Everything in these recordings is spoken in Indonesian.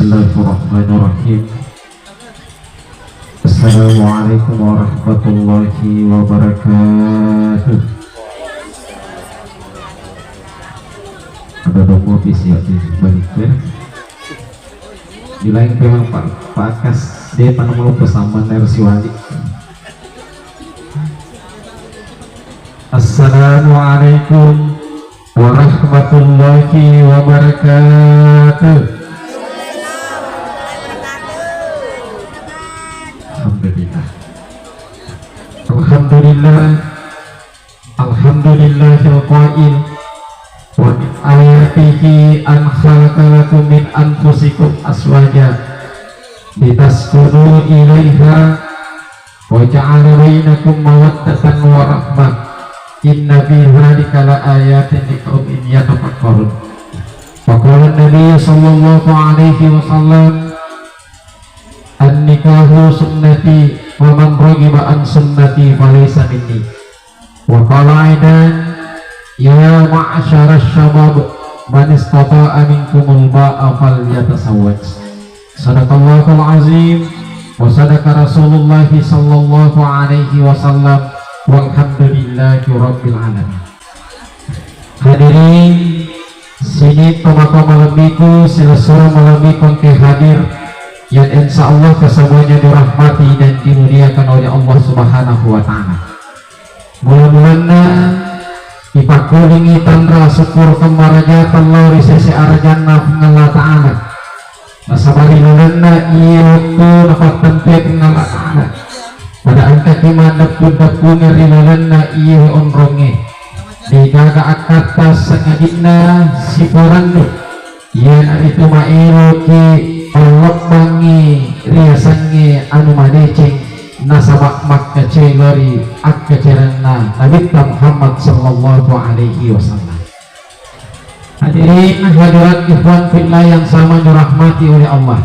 Bismillahirrahmanirrahim. Assalamualaikum warahmatullahi wabarakatuh. Ada domo visi baliknya. Di lain memang Pak Kas dia panamulu pesaman dari Siwali. Assalamualaikum warahmatullahi wabarakatuh. Alhamdulillahil qail wa min ayatihi an khalaqa lakum min anfusikum azwaja litaskunu ilaiha wa ja'ala bainakum mawaddatan wa rahmah inna fi dzalika laayatin liqaumin yatafakkarun. Wa qala an-nabiy sallallahu alaihi wasallam an-nikahu sunnati wa man raghiba an sunnati falaysa minni. Wa qala aidan ya ma'asyara syabab man istata'a minkumul ba'a falyatasawwaj. Sadaqallahul azim wa sadaqa Rasulullah sallallahu alaihi wasallam walhamdulillahi rabbil alamin. Hadirin sini tomako malam minggu silsila malam minggu ke hadir yang insya Allah kesemuanya dirahmati dan dimuliakan oleh Allah Subhanahu wa ta'ala. Mula-mulana ipakulingi tandra syukur kemaraja Allah risese arjana Allah ta'ala. Nasabari nulana iya waktu dapat tempat Allah ta'ala. Pada angka kima dapun ngeri nulana iya onronge. Digaga akatas sengadina sipurannu. Iya itu mailu ki Allah bangi riasange anu madeceng nasabak makka celori akka cerenna Nabi Muhammad sallallahu alaihi wasallam. Hadirin hadirat ikhwan fillah yang sama dirahmati oleh Allah.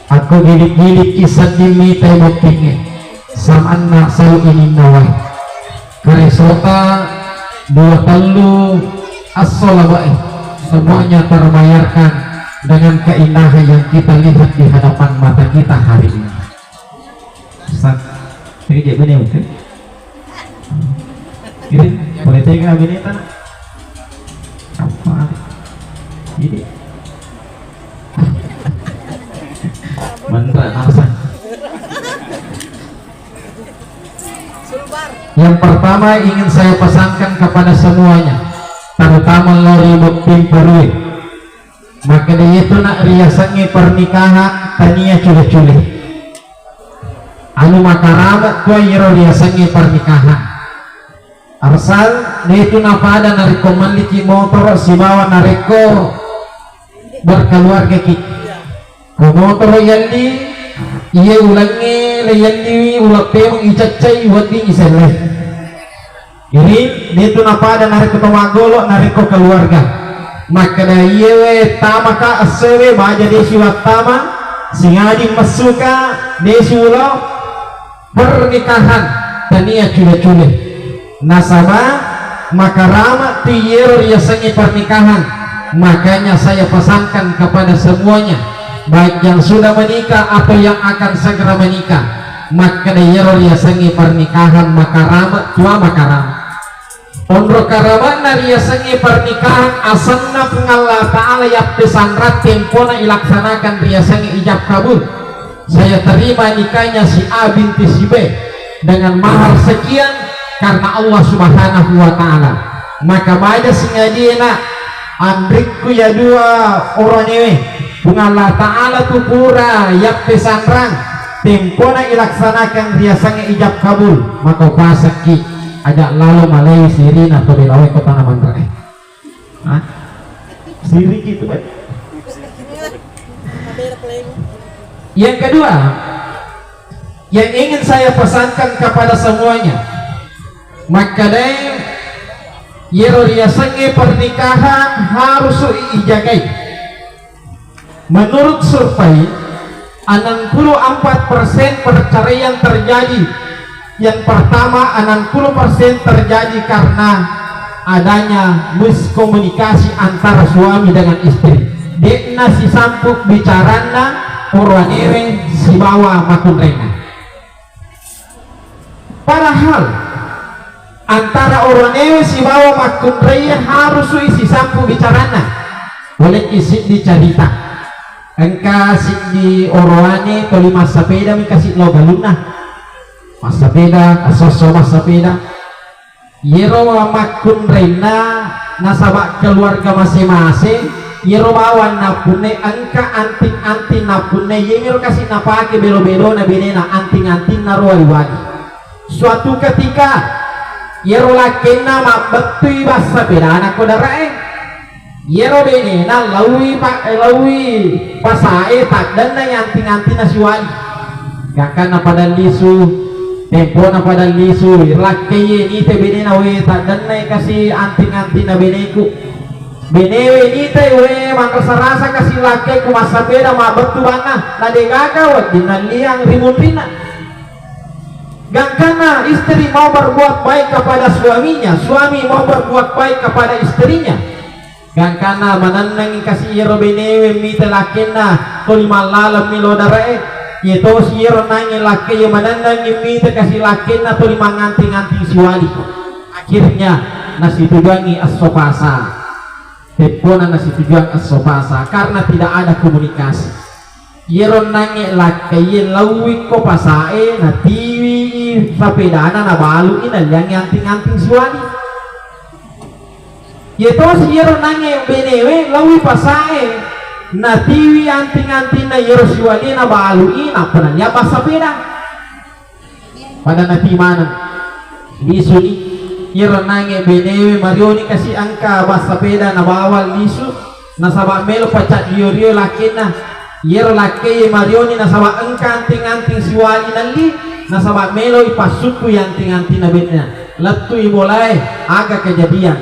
Aku gilik-gilik kisah dimi tembok tinggi samanna sau ini nawah karesota dua talu as-sholawah semuanya terbayarkan dengan keindahan yang kita lihat di hadapan mata kita hari ini. Ustaz, ini dia benar betul. Ini boleh tengok ini tak? Apa? Ini. Mantap alasan. Yang pertama ingin saya pesankan kepada semuanya, terutama lori bukti perui. Maka dia itu nak riasannya pernikahan tania cule-cule anu makaramat kau iro riasannya pernikahan arsal dia itu napa ada nariko mandiki motor si bawa nariko berkeluarga kita ko motor yandi iya ulangi layandi ulang pemang icacai wati iseleh ini dia itu napa ada nariko tomagolo nariko keluarga. Maka dayewe tamaka asewe baja desi watama singadi masuka desi ulo pernikahan tania cule-cule nasabah maka ramat tiyero riasannya pernikahan. Makanya saya pesankan kepada semuanya baik yang sudah menikah atau yang akan segera menikah, maka dayero riasannya pernikahan maka ramat tua maka ramat ondro karamana riasannya pernikahan asanna pengallah ta'ala yang pesandrat tempona ilaksanakan riasannya ijab kabul. Saya terima nikahnya si A binti si B dengan mahar sekian karena Allah Subhanahu wa ta'ala. Maka baca singadina andrikku ya dua orang ini pengallah ta'ala tu pura yang pesandran tempona ilaksanakan riasannya ijab kabul. Maka pasaki ajak lalu malai sirin atau dilawai ke tanaman terakhir. Siri gitu kan. Yang kedua yang ingin saya pesankan kepada semuanya, maka dai yero riasannya pernikahan harus dijagai. Menurut survei 64% perceraian terjadi. Yang pertama 60% terjadi karena adanya miskomunikasi antara suami dengan istri. dekna si sampuk bicarana orwanewe si bawa makunrena. Padahal antara orwanewe si bawa makunrena harus si sampuk bicarana boleh isi dicarita engka si di orwane kali masa peda mi kasih lo galuna masa peda asoso masa peda yero makunrena nasabak keluarga masing-masing yero bawa napune angka anting-anting napune yero kasih napake belo-belo na benena anting-anting na ruwali-wali. Suatu ketika yero lakena mabetui basa peda anak kodarae yero benena lawi pasae tak dan na anting-anting na siwali gak na pada lisu tempo na pada lisu lakeye ni te benena we tak dan na kasih anting-anting na beneku benewe ni te we rasa kasih laki ku masa peda mabet tu bana na degaga wad dinaliang rimunrina gangkana istri mau berbuat baik kepada suaminya, suami mau berbuat baik kepada istrinya gangkana mananang kasih yero benewe mi te lakena tuli malalam milo darae yaitu siro nangi laki yang mananang mi te kasih lakena tuli manganting-anting siwali akhirnya nasi tujuangi asopasa tepona nasi tujuan asopasa karena tidak ada komunikasi yeron nange laki lawi ko pasae na tiwi sapedana na balu ina yang anting-anting siwali yeto yeron nange benewe lawi pasae na tiwi anting-anting na yero siwali na balu ina pananya pasapeda pada nati mana disuni yero nange benewe marioni kasih angka basa peda na bawal lisu nasaba melo pacat rio lakena yero lake marioni nasaba angka anting-anting siwali nali nasaba melo ipasuku anting-anting na benena latu mulai aga kejadian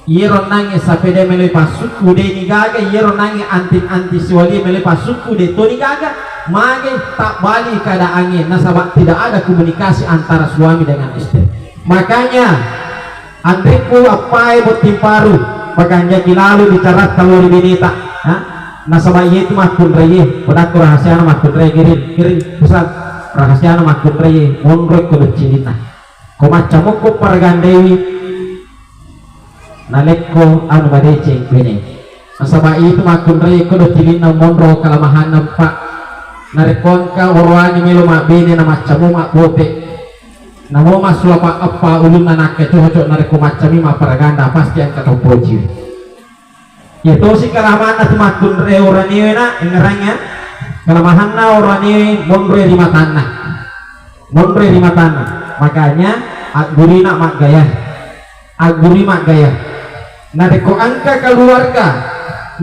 yero nange sapeda melo ipasuku de ni gaga yero nange anting-anting siwali melo ipasuku de to ni gaga mage tak bali keadaannya nasaba tidak ada komunikasi antara suami dengan istri. Makanya antriku apai botim paru makanya kilalu bicara kalau binita nasabah itu makun reye pada rahasia makun reye kirim pusat rahasia makun reye monroi kudu cilina ko macam ko paragandewi naleko anu badece bene nasabah itu makun reye kudu cilina monro kalamahan nampak narekon ka orwani melo mak bene na macam mak bote namo masuk apa ulun anak cocok nareko macam ini paraganda pasti yang kata poji itu si kalamahan tu makun re orang ini na ingerangnya kalamahan na orang ini monre di matana makanya aguri nak gaya nareko angka keluarga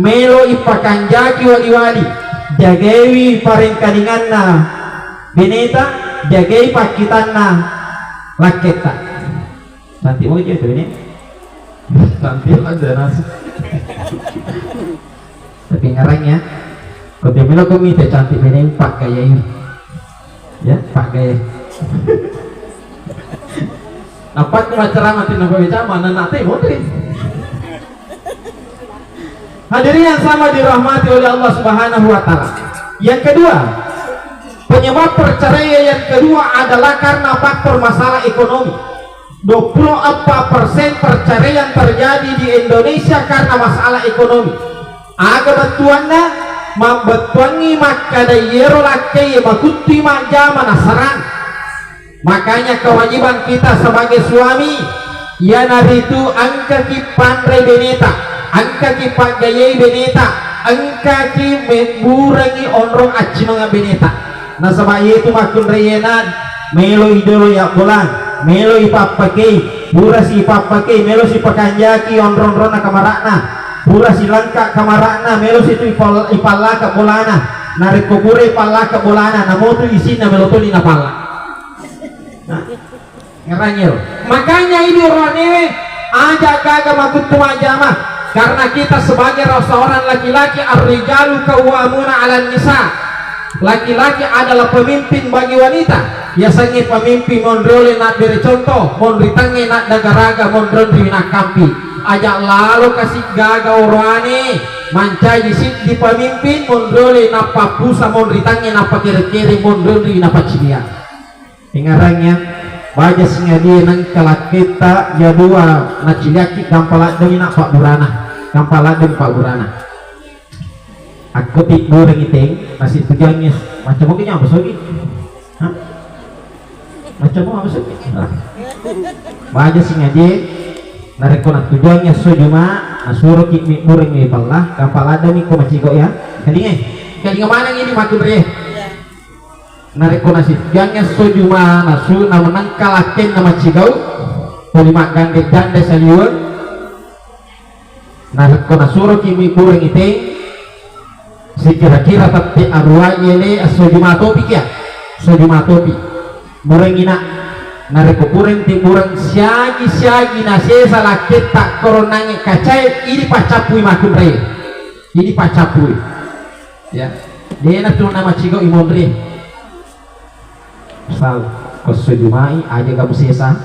melo ipakan jaki wali jagewi paring kadingan na beneta jagewi pakitan na laketa nanti mau jadi ini nanti ada nasi tapi ngarangnya kau temelo kami teh cantik ini pak gaya ini ya pak gaya apa kemaceran nanti nampak bicara mana nanti mau deh hadirin yang sama dirahmati oleh Allah Subhanahu Wa Taala. Yang kedua, penyebab perceraian yang kedua adalah karena faktor masalah ekonomi. 24% perceraian terjadi di Indonesia karena masalah ekonomi. Aga betuanna mambetuangi maka dayero laki makuti majama nasaran. Makanya kewajiban kita sebagai suami ya naritu angka ki pandre beneta, angka ki pagayai beneta, angka ki memburangi onrong aci mga beneta. Nasaba itu makun reyenan melo idolo ya bulan melo ipapakai pura si ipapakai melo si pakanjaki onron-ron na kamarakna pura si langka kamarakna melo si itu ipalaka bolana narik kubure ipalaka bolana namo tu isin na melo tu na pala ngerangil makanya ini orangnya ajak kagak makut tumajama karena kita sebagai seorang laki-laki ar-rijalu qawwamuna 'alan nisa. Laki-laki adalah pemimpin bagi wanita. Biasanya pemimpin mondrole nak beri contoh, mondri tangi nak dagaraga, mondron di nak kampi. ajak lalu kasih gaga orane mancai di pemimpin mondole napa pusa mondritangi napa kiri-kiri mondole napa cilia ingarangnya baja singa dia nang kalaketa ya dua na ciliaki gampala demi nak Pak Burana gampala demi Pak Burana aku tidur ngiting masih tujuannya macam mungkin apa lagi macam apa lagi baja singa dia narekona tujuannya sujuma asuro kikmi mureng ni pallah kapalada mi ko maciko ya kalinga mana ini makin re narekona si tujuannya sujuma nasu na menangkalaken na macikau tulima gande jande saliun narekona suro kikmi mureng ite si kira-kira tapi arwah yele sujuma topi ya sujuma topi mureng ina nareko kurang timurang siagi na sesa lakit tak koronangi kacai ini pacapui makun re ini pacapui ya dia na tuh nama cigo imon re sal kosujumai aja kamu sesa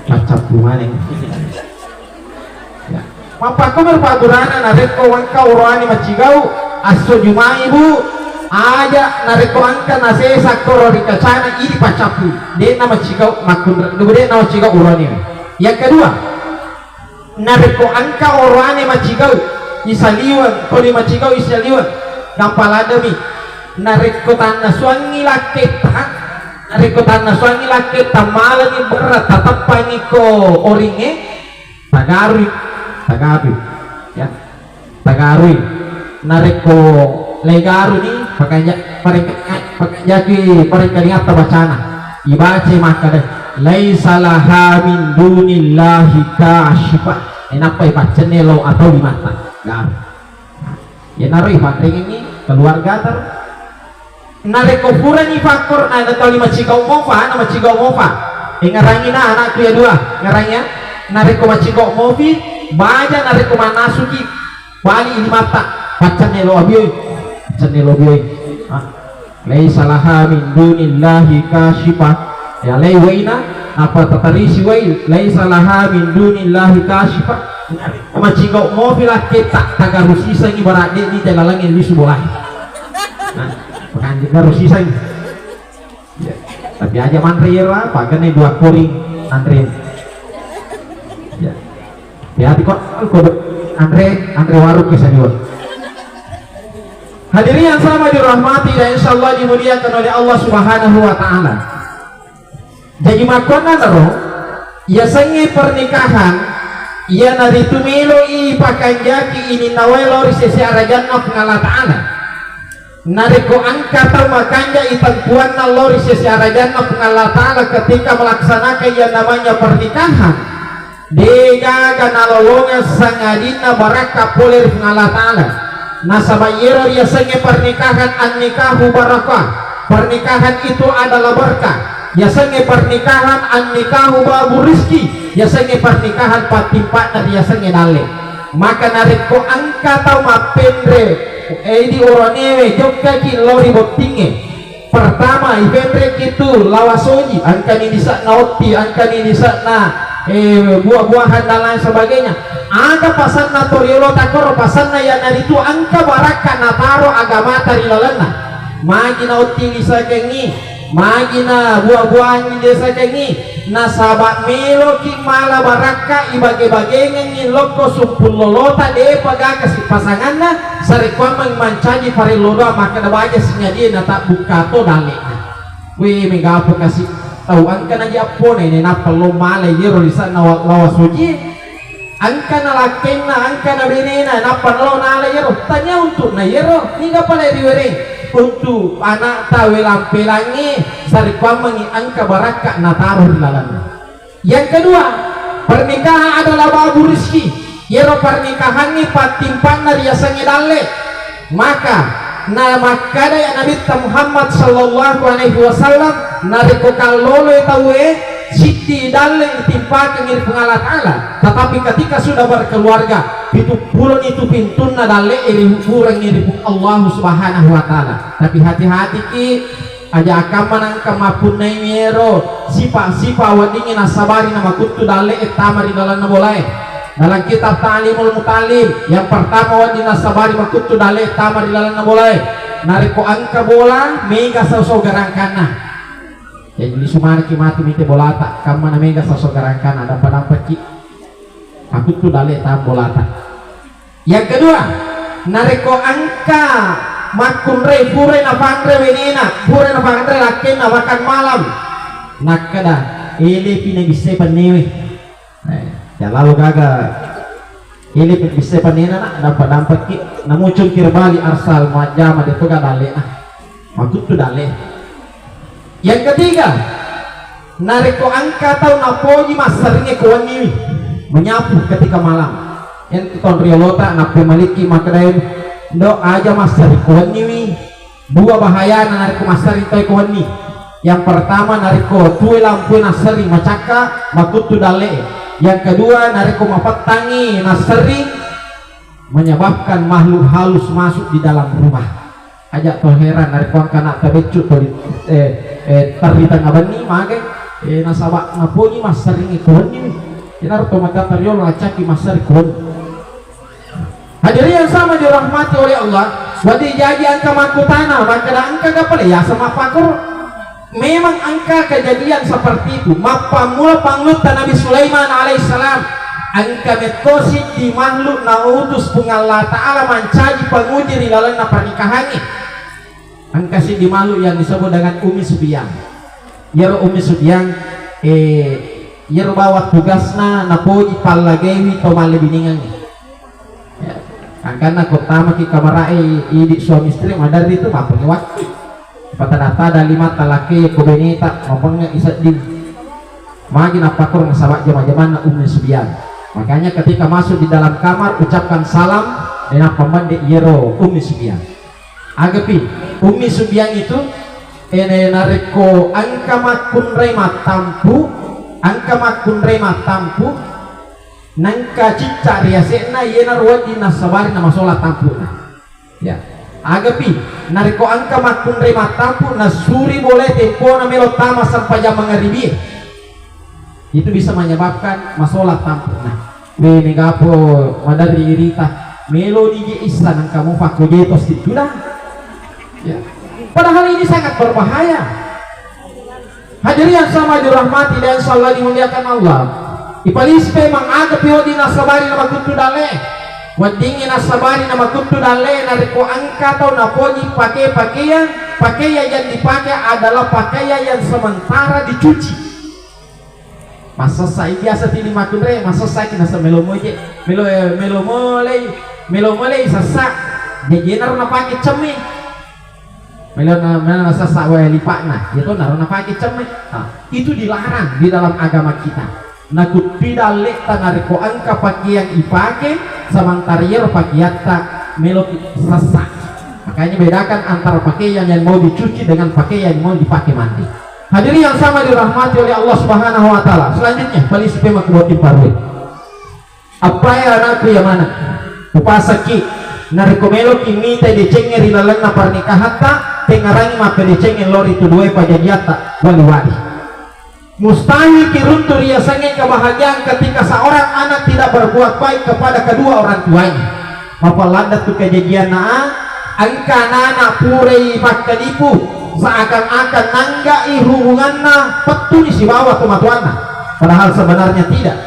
pacapui mana ya mapa kamar Pak Burana nareko wangka urani macigau asujumai bu aja nareko angka nasesa koro di kacana ini pacapu dia nama cikau makun dia nama cikau urani yang kedua nareko angka urani macikau isaliwan kodi macikau isaliwan gampaladami nareko tanah suangi laketa nareko tanah suangi laketa malani berat tatap paniko oringe tagarui ya tagarui nareko legaru ni pakanya mereka ingat bacana ibace maka deh laisa laha min dunillahi kashifa enapa ibacane lo atau di mata gar ya naro ibate ini keluarga ter nareko purani faktor ada tali macikau mofa nama macikau mofa ingarangina anakku ya dua ngarangnya nareko macikau mofi baja nareko manasuki bali di mata bacane lo abioi cendeloboy laisa laha min dunillahi kashifa ya laiwaina apa tatarisi wai laisa laha min dunillahi kashifa macingau mobilah kita tagarusisa ini barade di dalalangin di subulah bukan tagarusisa ini tapi aja mantri ya pagane dua kuring antri ya hati kok Andre waruk kisah dua. Hadirin yang sama dirahmati dan insyaallah dimuliakan oleh Allah Subhanahu wa taala. Jadi makona naro ya sangi pernikahan ia nari tumilo i pakanjaki ini nawelo risesi arajanna Allah taala. Nari ko angkata makanja itagpuan na lori risesi arajanna Allah taala ketika melaksanakan yang namanya pernikahan. Dega kanalolonga sangadina baraka poler Allah taala. Nasabayiro biasanya pernikahan an-nikahu barakah. Pernikahan itu adalah berkah. Biasanya pernikahan an-nikahu babu rizki. Biasanya pernikahan patimpa na biasanya dale. Maka nariko angka tau mapendre di oronewe jokka ki lori bottinge. Pertama ipendre kitu lawasoji angka ni disa naoti angka ni disa na buah-buahan dan lain sebagainya. Ada pasan na toriolo takoro pasan na yan itu angka baraka na taro agama tari lalana magi na uti sa kengi magi na buah-buahan di sa kengi na sabat melo ki mala baraka ibage-bage ngin loko sumpul lolota de paga kasih pasangan na sarikwa mancaji pare lodo maka na baja sinya dia na tak buka to dale we megapo kasih tahu angka na japo na ini na palo mala yero di sana lawas uji angka na lakin na angka na binina na panlo na ala yero tanya untuk na yero hingga pala diwering untuk anak tawe lampelangi sarikwa mangi angka baraka na taruh di dalam. Yang kedua pernikahan adalah babu rizki yero pernikahan ni patimpan na riasanya dale maka na makada ya Nabi Muhammad sallallahu alaihi wasallam nariko kalolo tawe siti dalle timpa kengir pengalat ala tetapi ketika sudah berkeluarga itu pulon itu pintun na dalle iri hurang iri Allah Subhanahu wa taala. Tapi hati-hati ki aja akaman kamapun na imiero sipa wadingin asabari na makutu dale etama di dalam na boleh dalam kitab Ta'limul Mutalim yang pertama wadi nasabari makutu dale etama di dalam na boleh nariko angka bola mega sauso garangkana jadi sumana kimati mite bolata kamana mega sauso garangkana ada pada peki makutu dale etama bolata. Yang kedua nariko angka makun rei pure na pangre wenena pure na pangre lakin na makan malam nakada ele pina bisa panewe ya lalu gaga ele pina bisa panena na dapat ki na muncul kirbali arsal majama de toga dale makut tu dale. Yang ketiga nariko angka tau na poji masarnya kawan ini menyapu ketika malam yang ton riolota na pemaliki makadain do aja masari kuan niwi dua bahaya na nariko masari toy kuan ni. Yang pertama nariko tuwe lampu nasari macaka makutu dale. Yang kedua nariko mapatangi nasari menyebabkan makhluk halus masuk di dalam rumah. Aja to heran nariko kana tabecu to tarita ngabani mage nasaba naponi masari ni kuan ni. Ina to matatariol acaki masari kuan. Hadirin yang sama dirahmati oleh Allah, wadi jadi angka makutana, maka angka kapal ya sama pakur. Memang angka kejadian seperti itu. Mapa mula panglut Nabi Sulaiman alaihissalam, angka metosi di makhluk na utus pengallah Taala mencaji penguji di dalam pernikahan ini. Angka si di makhluk yang disebut dengan Umi Subiang. Yaro Umi Subiang, yaro bawa tugasna napoji palagewi tomale biningan. Karena kotama ki kamarai idi suami istri madar itu apa waktu patadata ada 5 talaki kobenita ngomongnya isat din magi napakur ngasawak jama-jama na Umi Subian. Makanya ketika masuk di dalam kamar ucapkan salam dengan pembandi yero Umi Subian. Agapi Umi Subian itu nariko angka makun rema tampu nangka cicca riasena yena ruwadi nasabari nama sholat tampuna ya agapi nariko angka makun rema tampu nasuri boleh tempo na melo tama sampai jam mangaribi itu bisa menyebabkan masalah tampuna ini gapo madari irita melo di isla nang kamu fakko jetos ditulah ya padahal ini sangat berbahaya. Hadirin yang sama dirahmati dan insyaallah dimuliakan Allah. Ipalis pe mangaga piodi nasabari na makutu dale wadingi nasabari na makutu dale nariko angka atau napoji pakaian yang dipakai adalah pakaian yang sementara dicuci. Masa saya biasa tini makudre masa saya kena melo mulai sasak jejenar na pakai cemi melo sasak wae lipakna itu naruh na pakai cemi itu dilarang di dalam agama kita. Nakut tidak lek tanariko angka pakaian ipake sementara yer pakaian tak melodi sesak. Makanya bedakan antara pakaian yang mau dicuci dengan pakaian yang mau dipakai mandi. Hadirin yang sama dirahmati oleh Allah Subhanahu wa taala. Selanjutnya bali supaya makbuatin parwe. Apa ya anakku yang mana? Upasaki nariko melo kimi tadi cenger di dalam pernikahan ta tengarangi maka dicenger lori tu dua pajajiata wali-wali. Mustahil kiruntur ia sangat kebahagiaan ketika seorang anak tidak berbuat baik kepada kedua orang tuanya. Apalagi tu kejadian angka anak purei bakadipu seakan-akan nanggai hubunganna petuni si bawah tumatuana. Padahal sebenarnya tidak.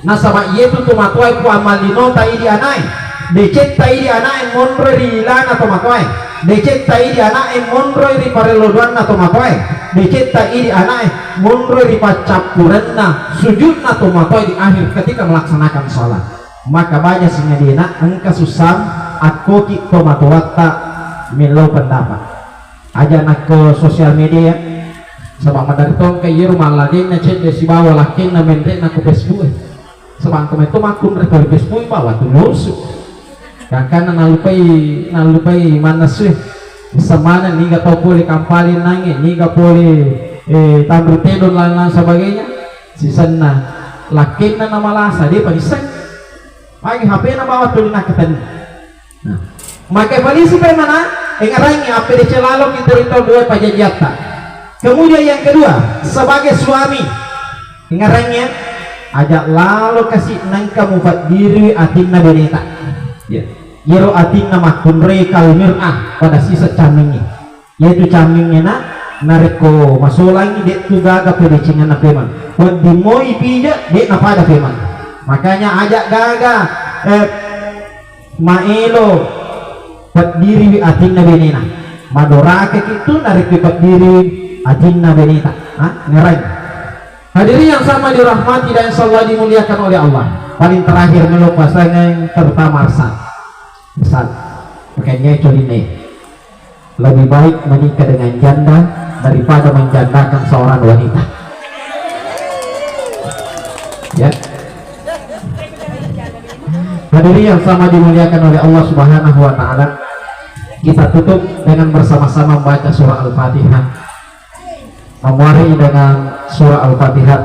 Nasaba ia tu tumatuai ku amalino tai di anai. Decet tai di anai monro di lana tumatuai. Decet tai di anai monro di pareloduan tumatuai. Decet tai di anai monro di pacapuranna sujudna tumatuai di akhir ketika melaksanakan sholat. Maka banyak singadina angka susam aku ki tomatuata milo pendapat. Aja nak ke sosial media sebab madarito kay rumah lagi na chat si bawa laki na mente na ku Facebook. Sebab komentar makun rekor Facebook bawa tulus. Kakana nalupay mana sih semana ni gak tau boleh kampalin nangi ni gak boleh tamrutedon lan sebagainya sisan na laki na namalasa dia panisan pagi HP na bawa tulina ketan. Nah maka polisi pe mana engarangi apa di celalo kita dua pajajiata Kemudian yang kedua, sebagai suami ngarangnya ajak lalu kasih nang kamu buat diri atinna beneta ya yero atinna makun rekal mir'ah pada sisa camingnya, yaitu camingnya nak nareko masolangi dek tu gaga pede cingan na peman buat dimoi pija dek na pada peman, makanya ajak gaga maelo buat diri atinna benena madorake itu nareko buat diri atinna beneta ngerang. Hadirin yang sama dirahmati dan insyaallah dimuliakan oleh Allah. Paling terakhir melu pasangan pertama misal makanya coline lebih baik menikah dengan janda daripada menjandakan seorang wanita ya. Hadirin yang sama dimuliakan oleh Allah Subhanahu wa taala, kita tutup dengan bersama-sama membaca surah Al-Fatihah, memulai dengan surah Al-Fatihah